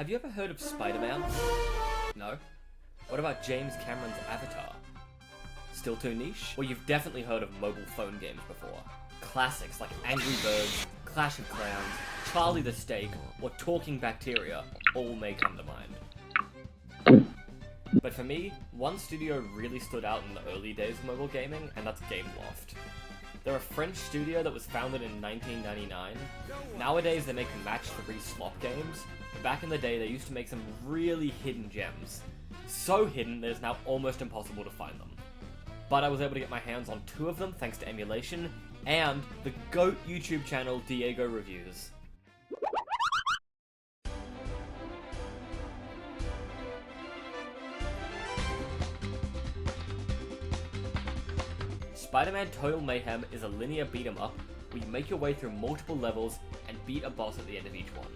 Have you ever heard of Spider-Man? No? What about James Cameron's Avatar? Still too niche? Well, you've definitely heard of mobile phone games before. Classics like Angry Birds, Clash of Clans, Charlie the Steak, or Talking Bacteria all may come to mind. But for me, one studio really stood out in the early days of mobile gaming, and that's Gameloft. They're a French studio that was founded in 1999. Nowadays they make match-3 slot games, but back in the day they used to make some really hidden gems. So hidden that it's now almost impossible to find them. But I was able to get my hands on 2 of them thanks to emulation, and the GOAT YouTube channel Diego Reviews. Spider-Man Total Mayhem is a linear beat-em-up where you make your way through multiple levels and beat a boss at the end of each one.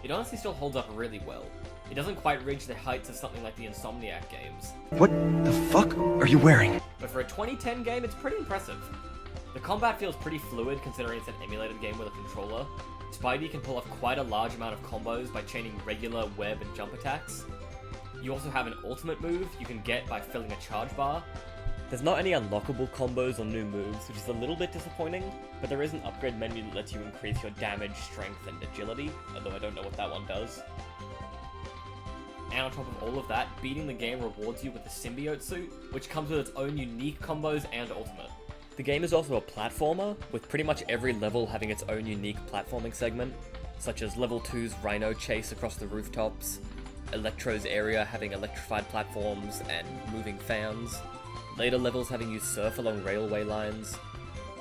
It honestly still holds up really well. It doesn't quite reach the heights of something like the Insomniac games. What the fuck are you wearing? But for a 2010 game, it's pretty impressive. The combat feels pretty fluid considering it's an emulated game with a controller. Spidey can pull off quite a large amount of combos by chaining regular web and jump attacks. You also have an ultimate move you can get by filling a charge bar. There's not any unlockable combos or new moves, which is a little bit disappointing, but there is an upgrade menu that lets you increase your damage, strength, and agility, although I don't know what that one does. And on top of all of that, beating the game rewards you with the symbiote suit, which comes with its own unique combos and ultimate. The game is also a platformer, with pretty much every level having its own unique platforming segment, such as level 2's Rhino chase across the rooftops, Electro's area having electrified platforms and moving fans, later levels having you surf along railway lines,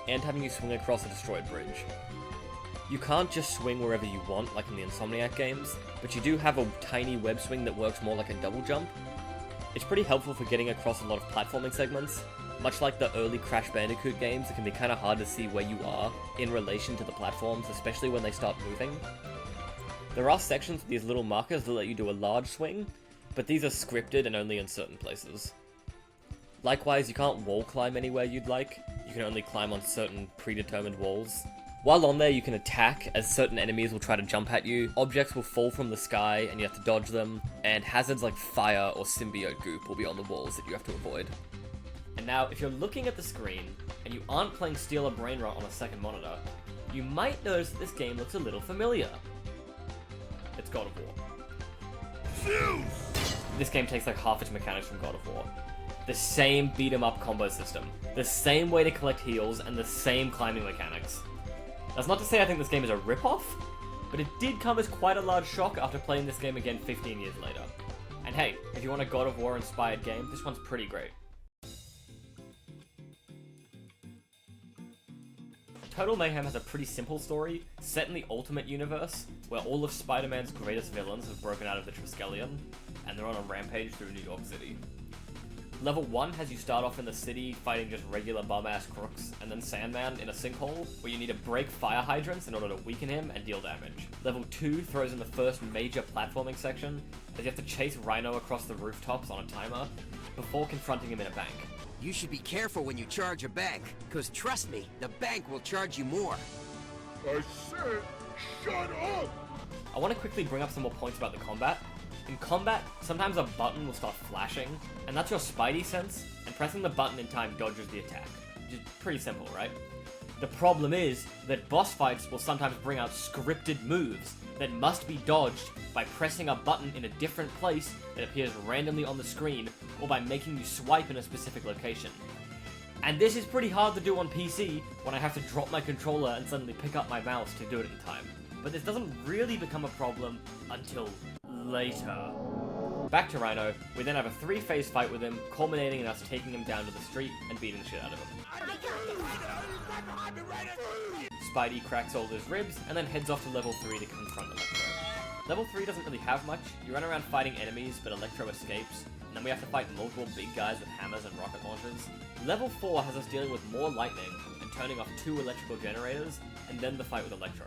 and having you swing across a destroyed bridge. You can't just swing wherever you want like in the Insomniac games, but you do have a tiny web swing that works more like a double jump. It's pretty helpful for getting across a lot of platforming segments. Much like the early Crash Bandicoot games, it can be kinda hard to see where you are in relation to the platforms, especially when they start moving. There are sections with these little markers that let you do a large swing, but these are scripted and only in certain places. Likewise, you can't wall climb anywhere you'd like, you can only climb on certain predetermined walls. While on there, you can attack, as certain enemies will try to jump at you, objects will fall from the sky and you have to dodge them, and hazards like fire or symbiote goop will be on the walls that you have to avoid. And now, if you're looking at the screen, and you aren't playing Steel or Brain Rot on a second monitor, you might notice that this game looks a little familiar. It's God of War. Zeus! This game takes like half its mechanics from God of War. The same beat-em-up combo system, the same way to collect heals, and the same climbing mechanics. That's not to say I think this game is a rip-off, but it did come as quite a large shock after playing this game again 15 years later. And hey, if you want a God of War inspired game, this one's pretty great. Total Mayhem has a pretty simple story, set in the Ultimate Universe, where all of Spider-Man's greatest villains have broken out of the Triskelion, and they're on a rampage through New York City. Level 1 has you start off in the city fighting just regular bum-ass crooks, and then Sandman in a sinkhole, where you need to break fire hydrants in order to weaken him and deal damage. Level 2 throws in the first major platforming section, as you have to chase Rhino across the rooftops on a timer, before confronting him in a bank. You should be careful when you charge a bank, cause trust me, the bank will charge you more. I said, shut up! I want to quickly bring up some more points about the combat. In combat, sometimes a button will start flashing, and that's your Spidey sense, and pressing the button in time dodges the attack. Which is pretty simple, right? The problem is that boss fights will sometimes bring out scripted moves that must be dodged by pressing a button in a different place that appears randomly on the screen, or by making you swipe in a specific location. And this is pretty hard to do on PC when I have to drop my controller and suddenly pick up my mouse to do it in time. But this doesn't really become a problem until later. Back to Rhino, we then have a 3-phase fight with him, culminating in us taking him down to the street and beating the shit out of him. Spidey cracks all his ribs, and then heads off to level 3 to confront Electro. Level 3 doesn't really have much, you run around fighting enemies, but Electro escapes, and then we have to fight multiple big guys with hammers and rocket launchers. Level 4 has us dealing with more lightning, and turning off 2 electrical generators, and then the fight with Electro.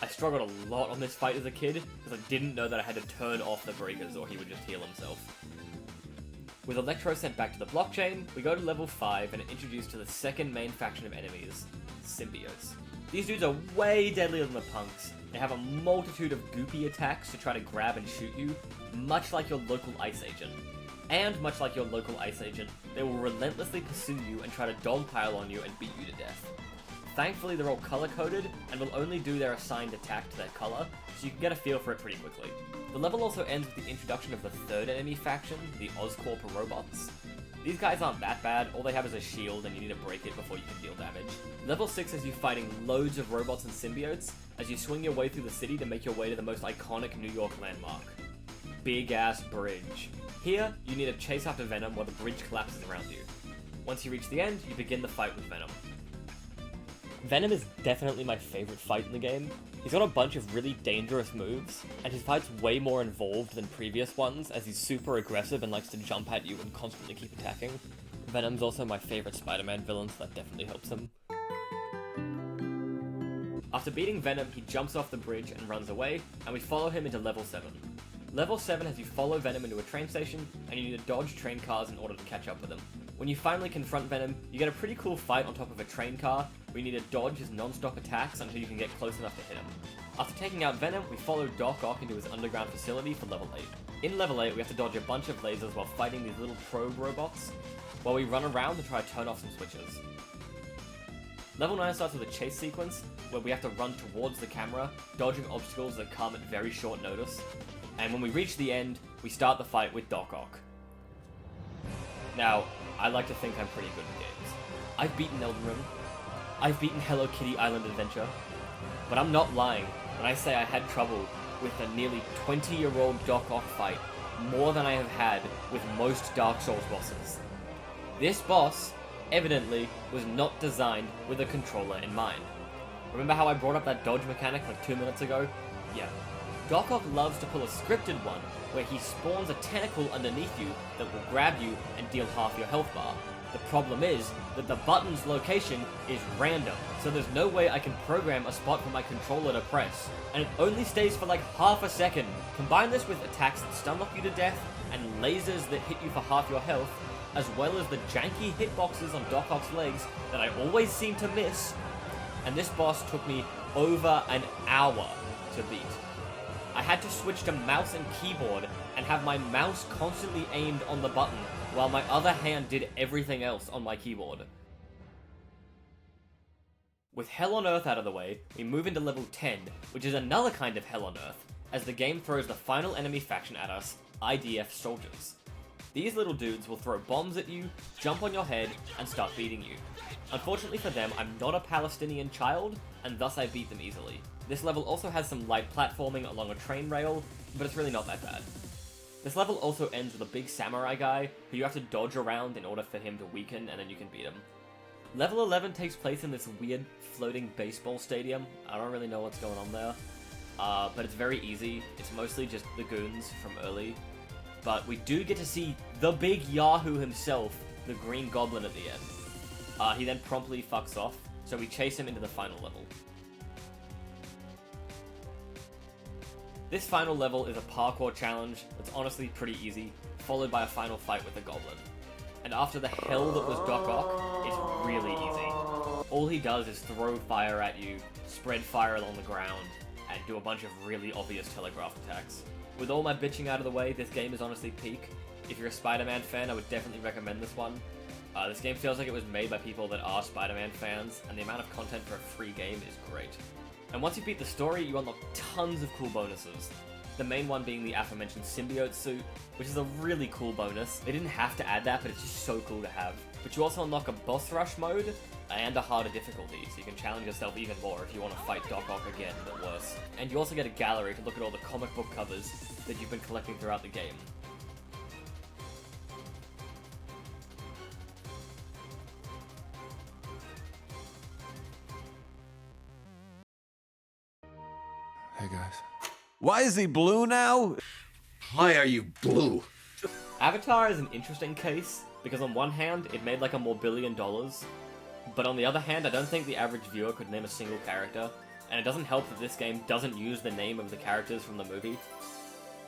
I struggled a lot on this fight as a kid, because I didn't know that I had to turn off the breakers or he would just heal himself. With Electro sent back to the blockchain, we go to level 5 and are introduced to the second main faction of enemies, symbiotes. These dudes are way deadlier than the punks, They have a multitude of goopy attacks to try to grab and shoot you, much like your local ice agent. And much like your local ice agent, they will relentlessly pursue you and try to dogpile on you and beat you to death. Thankfully, they're all color-coded and will only do their assigned attack to their color, so you can get a feel for it pretty quickly. The level also ends with the introduction of the third enemy faction, the Oscorp robots. These guys aren't that bad, all they have is a shield and you need to break it before you can deal damage. Level 6 has you fighting loads of robots and symbiotes as you swing your way through the city to make your way to the most iconic New York landmark. Big ass bridge. Here, you need to chase after Venom while the bridge collapses around you. Once you reach the end, you begin the fight with Venom. Venom is definitely my favorite fight in the game. He's got a bunch of really dangerous moves, and his fight's way more involved than previous ones as he's super aggressive and likes to jump at you and constantly keep attacking. Venom's also my favorite Spider-Man villain, so that definitely helps him. After beating Venom, he jumps off the bridge and runs away, and we follow him into level 7. Level 7 has you follow Venom into a train station, and you need to dodge train cars in order to catch up with him. When you finally confront Venom, you get a pretty cool fight on top of a train car, where you need to dodge his non-stop attacks until you can get close enough to hit him. After taking out Venom, we follow Doc Ock into his underground facility for level 8. In level 8, we have to dodge a bunch of lasers while fighting these little probe robots, while we run around to try to turn off some switches. Level 9 starts with a chase sequence, where we have to run towards the camera, dodging obstacles that come at very short notice. And when we reach the end, we start the fight with Doc Ock. Now, I like to think I'm pretty good at games. I've beaten Elden Ring, I've beaten Hello Kitty Island Adventure, but I'm not lying when I say I had trouble with the nearly 20-year-old Doc Ock fight more than I have had with most Dark Souls bosses. This boss, evidently, was not designed with a controller in mind. Remember how I brought up that dodge mechanic like 2 minutes ago? Yeah. Doc Ock loves to pull a scripted one, where he spawns a tentacle underneath you that will grab you and deal half your health bar. The problem is that the button's location is random, so there's no way I can program a spot for my controller to press, and it only stays for like half a second. Combine this with attacks that stun lock you to death, and lasers that hit you for half your health, as well as the janky hitboxes on Doc Ock's legs that I always seem to miss, and this boss took me over an hour to beat. I had to switch to mouse and keyboard and have my mouse constantly aimed on the button while my other hand did everything else on my keyboard. With Hell on Earth out of the way, we move into level 10, which is another kind of Hell on Earth, as the game throws the final enemy faction at us, IDF soldiers. These little dudes will throw bombs at you, jump on your head, and start beating you. Unfortunately for them, I'm not a Palestinian child, and thus I beat them easily. This level also has some light platforming along a train rail, but it's really not that bad. This level also ends with a big samurai guy, who you have to dodge around in order for him to weaken, and then you can beat him. Level 11 takes place in this weird floating baseball stadium. I don't really know what's going on there, but it's very easy. It's mostly just the goons from early, but we do get to see the big Yahoo himself, the Green Goblin, at the end. He then promptly fucks off, so we chase him into the final level. This final level is a parkour challenge that's honestly pretty easy, followed by a final fight with the Goblin. And after the hell that was Doc Ock, it's really easy. All he does is throw fire at you, spread fire along the ground, and do a bunch of really obvious telegraph attacks. With all my bitching out of the way, this game is honestly peak. If you're a Spider-Man fan, I would definitely recommend this one. This game feels like it was made by people that are Spider-Man fans, and the amount of content for a free game is great. And once you beat the story, you unlock tons of cool bonuses. The main one being the aforementioned symbiote suit, which is a really cool bonus. They didn't have to add that, but it's just so cool to have. But you also unlock a boss rush mode, and a harder difficulty, so you can challenge yourself even more if you want to fight Doc Ock again, but worse. And you also get a gallery to look at all the comic book covers that you've been collecting throughout the game. Hey guys. Why is he blue now? Why are you blue? Avatar is an interesting case, because on one hand, it made like $1 more billion, but on the other hand, I don't think the average viewer could name a single character, and it doesn't help that this game doesn't use the name of the characters from the movie.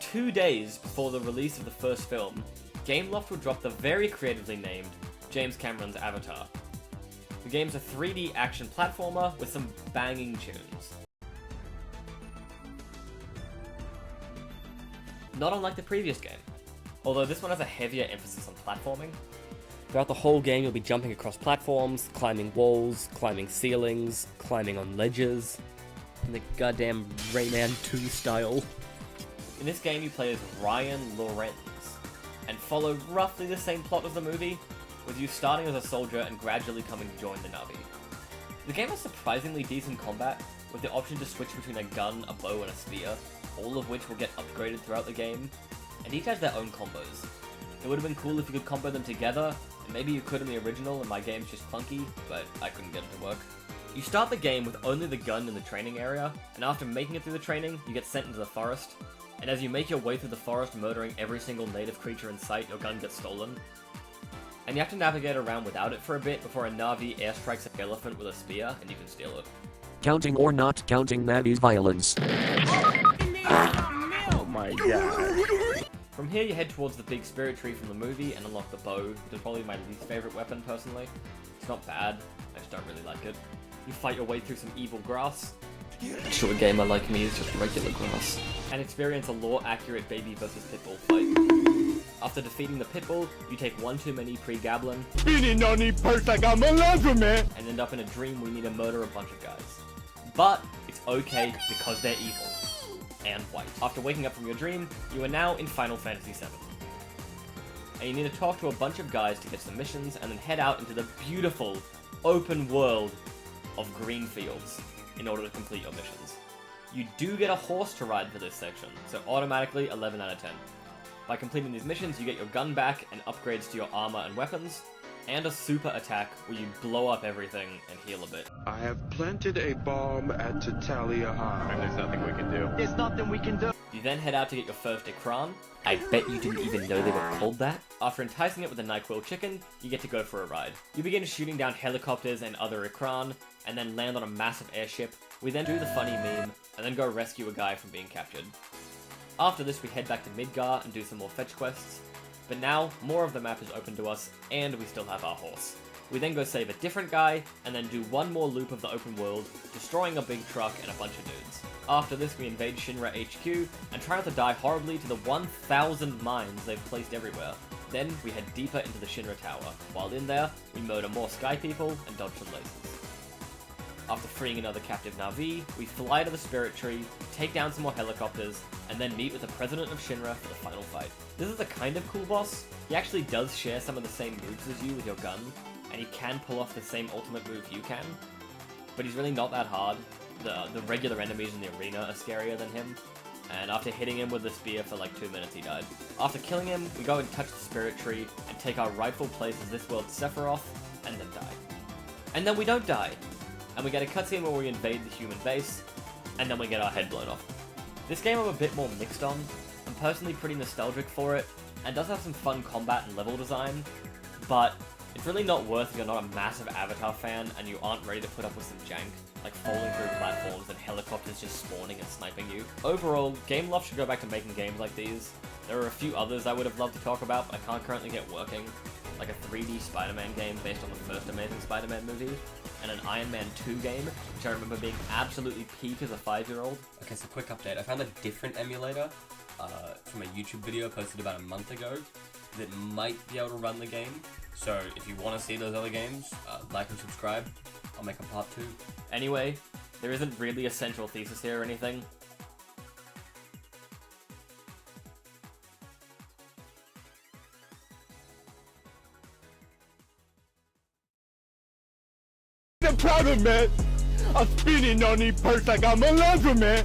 2 days before the release of the first film, Gameloft would drop the very creatively named James Cameron's Avatar. The game's a 3D action platformer with some banging tunes. not unlike the previous game, although this one has a heavier emphasis on platforming. Throughout the whole game you'll be jumping across platforms, climbing walls, climbing ceilings, climbing on ledges, in the goddamn Rayman 2 style. In this game you play as Ryan Lorenz, and follow roughly the same plot as the movie, with you starting as a soldier and gradually coming to join the Na'vi. The game has surprisingly decent combat, with the option to switch between a gun, a bow, and a spear, all of which will get upgraded throughout the game, and each has their own combos. It would have been cool if you could combo them together, and maybe you could in the original and my game's just funky, but I couldn't get it to work. You start the game with only the gun in the training area, and after making it through the training, you get sent into the forest, and as you make your way through the forest murdering every single native creature in sight, your gun gets stolen. And you have to navigate around without it for a bit before a Na'vi airstrikes an elephant with a spear, and you can steal it. Counting or not counting Navi's violence. Oh my god. From here you head towards the big spirit tree from the movie and unlock the bow, which is probably my least favourite weapon personally. It's not bad, I just don't really like it. You fight your way through some evil grass. To a gamer like me, it's just regular grass. And experience a lore-accurate baby versus pitbull fight. After defeating the pitbull, you take one too many pre-gablin, and end up in a dream where you need to murder a bunch of guys. But it's okay because they're evil. And white. After waking up from your dream, you are now in Final Fantasy VII. And you need to talk to a bunch of guys to get some missions, and then head out into the beautiful, open world of green fields in order to complete your missions. You do get a horse to ride for this section, so automatically 11 out of 10. By completing these missions, you get your gun back and upgrades to your armor and weapons, and a super attack where you blow up everything and heal a bit. I have planted a bomb at Tatalia High. And there's nothing we can do. There's nothing we can do. You then head out to get your first Ikran. I bet you didn't even know they were called that. After enticing it with a NyQuil chicken, you get to go for a ride. You begin shooting down helicopters and other Ikran, and then land on a massive airship. We then do the funny meme, and then go rescue a guy from being captured. After this, we head back to Midgar and do some more fetch quests. But now, more of the map is open to us, and we still have our horse. We then go save a different guy, and then do one more loop of the open world, destroying a big truck and a bunch of dudes. After this, we invade Shinra HQ, and try not to die horribly to the 1,000 mines they've placed everywhere. Then, we head deeper into the Shinra Tower. While in there, we murder more sky people and dodge some lasers. After freeing another captive Na'vi, we fly to the spirit tree, take down some more helicopters, and then meet with the president of Shinra for the final fight. This is a kind of cool boss. He actually does share some of the same moves as you with your gun, and he can pull off the same ultimate move you can, but he's really not that hard. The regular enemies in the arena are scarier than him, and after hitting him with the spear for like 2 minutes he died. After killing him, we go and touch the spirit tree, and take our rightful place as this world's Sephiroth, and then die. And then we don't die, and we get a cutscene where we invade the human base, and then we get our head blown off. This game I'm a bit more mixed on. I'm personally pretty nostalgic for it, and does have some fun combat and level design, but it's really not worth if you're not a massive Avatar fan and you aren't ready to put up with some jank, like falling through platforms and helicopters just spawning and sniping you. Overall, Gameloft should go back to making games like these. There are a few others I would have loved to talk about, but I can't currently get working, like a 3D Spider-Man game based on the first Amazing Spider-Man movie, and an Iron Man 2 game, which I remember being absolutely peak as a 5-year-old. Okay, so quick update. I found a different emulator from a YouTube video posted about a month ago that might be able to run the game. So if you want to see those other games, like and subscribe. I'll make a part 2. Anyway, there isn't really a central thesis here or anything. The problem, man. I'm spinning on these perks like I'm a leather, man.